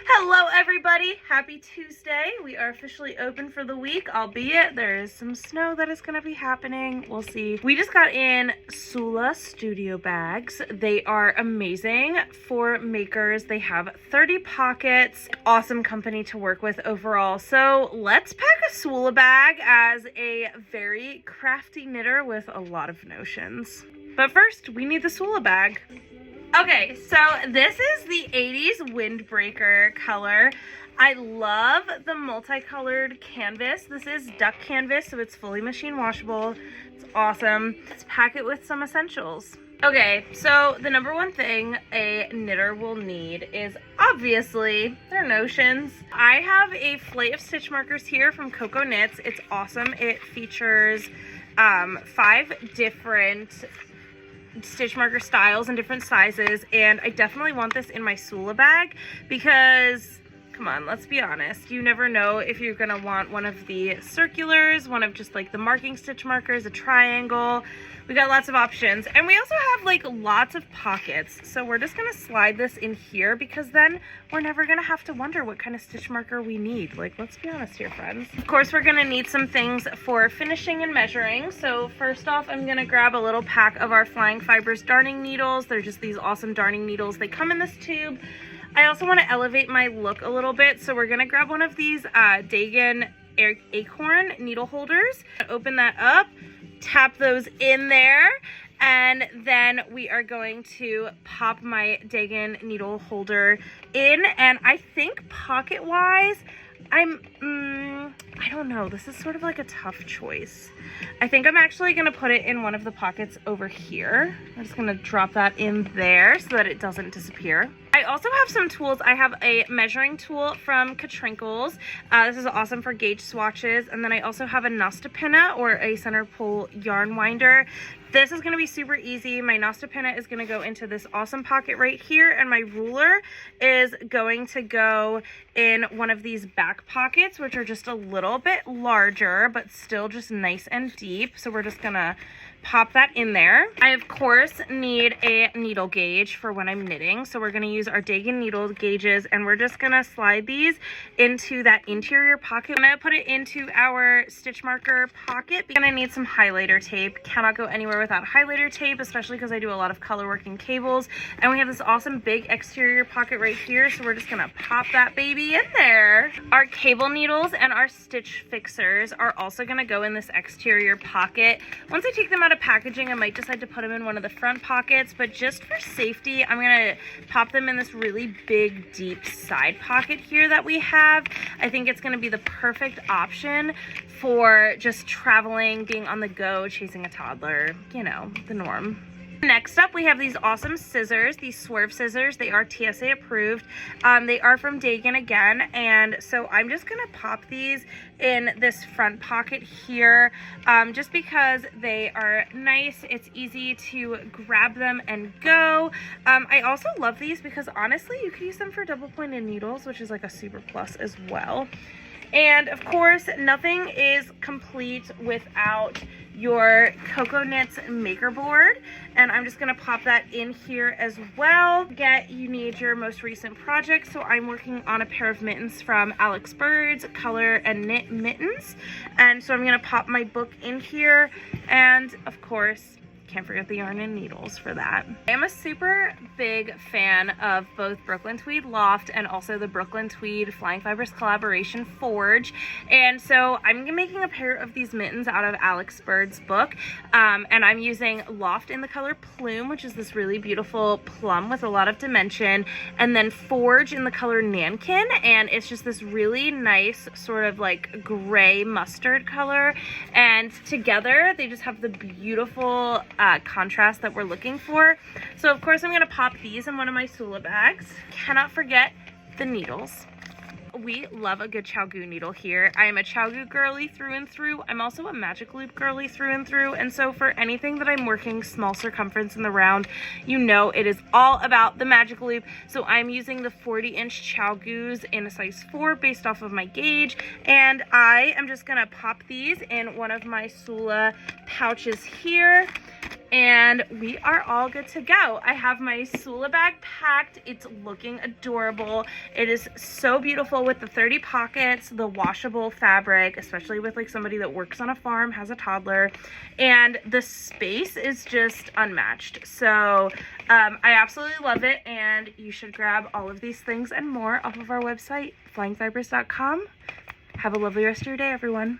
Hello everybody, happy Tuesday. We are officially open for the week, albeit there is some snow that is going to be happening. We'll see. We just got in Soolla Studio Bags. They are amazing for makers. They have 30 pockets. Awesome company to work with overall. So let's pack a Sula bag as a very crafty knitter with a lot of notions. But first, we need the Sula bag. Okay, so this is the 80s windbreaker color. I love the multicolored canvas. This is duck canvas, so it's fully machine washable. It's awesome. Let's pack it with some essentials. Okay, so the number one thing a knitter will need is obviously their notions. I have a flight of stitch markers here from Coco Knits. It's awesome. It features 5 different stitch marker styles and different sizes, and I definitely want this in my Sula bag because, come on, let's be honest, you never know if you're gonna want one of the circulars, one of just like the marking stitch markers, a triangle. We got lots of options, and we also have like lots of pockets, so we're just gonna slide this in here because then we're never gonna have to wonder what kind of stitch marker we need. Like, let's be honest here, friends. Of course, we're gonna need some things for finishing and measuring. So first off, I'm gonna grab a little pack of our Flying Fibers darning needles. They're just these awesome darning needles. They come in this tube. I also want to elevate my look a little bit, so we're gonna grab one of these Dagan acorn needle holders. Open that up, tap those in there, and then we are going to pop my Dagan needle holder in. And I think pocket wise, I don't know, this is sort of like a tough choice. I think I'm actually gonna put it in one of the pockets over here. I'm just gonna drop that in there so that it doesn't disappear. I also have some tools. I have a measuring tool from Katrinkles. This is awesome for gauge swatches. And then I also have a Nostapinna, or a center pull yarn winder. This is going to be super easy. My Nostapinna is going to go into this awesome pocket right here, and my ruler is going to go in one of these back pockets, which are just a little bit larger, but still just nice and deep. So we're just going to pop that in there. I, of course, need a needle gauge for when I'm knitting. So we're going to use our Dagan needle gauges, and we're just going to slide these into that interior pocket. I'm going to put it into our stitch marker pocket. I'm going to need some highlighter tape. Cannot go anywhere without highlighter tape, especially because I do a lot of color working cables. And we have this awesome big exterior pocket right here. So we're just going to pop that baby in there. Our cable needles and our stitch fixers are also going to go in this exterior pocket. Once I take them out of packaging, I might decide to put them in one of the front pockets, but just for safety, I'm gonna pop them in this really big, deep side pocket here that we have. I think it's gonna be the perfect option for just traveling, being on the go, chasing a toddler, you know, the norm. Next up, we have these awesome scissors, these swerve scissors. They are TSA approved. They are from Dagan again, and so I'm just gonna pop these in this front pocket here, just because they are nice. It's easy to grab them and go. I also love these because honestly, you can use them for double pointed needles, which is like a super plus as well. And of course, nothing is complete without your Coco Knits maker board, and I'm just gonna pop that in here as well. You need your most recent project, so I'm working on a pair of mittens from Alex Bird's Color and Knit Mittens, and so I'm gonna pop my book in here, and of course, can't forget the yarn and needles for that. I am a super big fan of both Brooklyn Tweed Loft and also the Brooklyn Tweed Flying Fibers collaboration Forge, and so I'm making a pair of these mittens out of Alex Bird's book, and I'm using Loft in the color Plume, which is this really beautiful plum with a lot of dimension, and then Forge in the color Nankin, and it's just this really nice sort of like gray mustard color, and together they just have the beautiful contrast that we're looking for. So of course I'm going to pop these in one of my Sula bags. Cannot forget the needles. We love a good ChowGoo needle here. I am a ChowGoo girly through and through. I'm also a Magic Loop girly through and through, and so for anything that I'm working small circumference in the round, you know it is all about the Magic Loop. So I'm using the 40-inch ChowGoos in a size 4 based off of my gauge, and I am just gonna pop these in one of my Sula pouches here. and we are all good to go. I have my Sula bag packed. It's looking adorable. It is so beautiful with the 30 pockets, the washable fabric, especially with like somebody that works on a farm, has a toddler, and the space is just unmatched. So I absolutely love it, and you should grab all of these things and more off of our website, flyingfibers.com. Have a lovely rest of your day, everyone.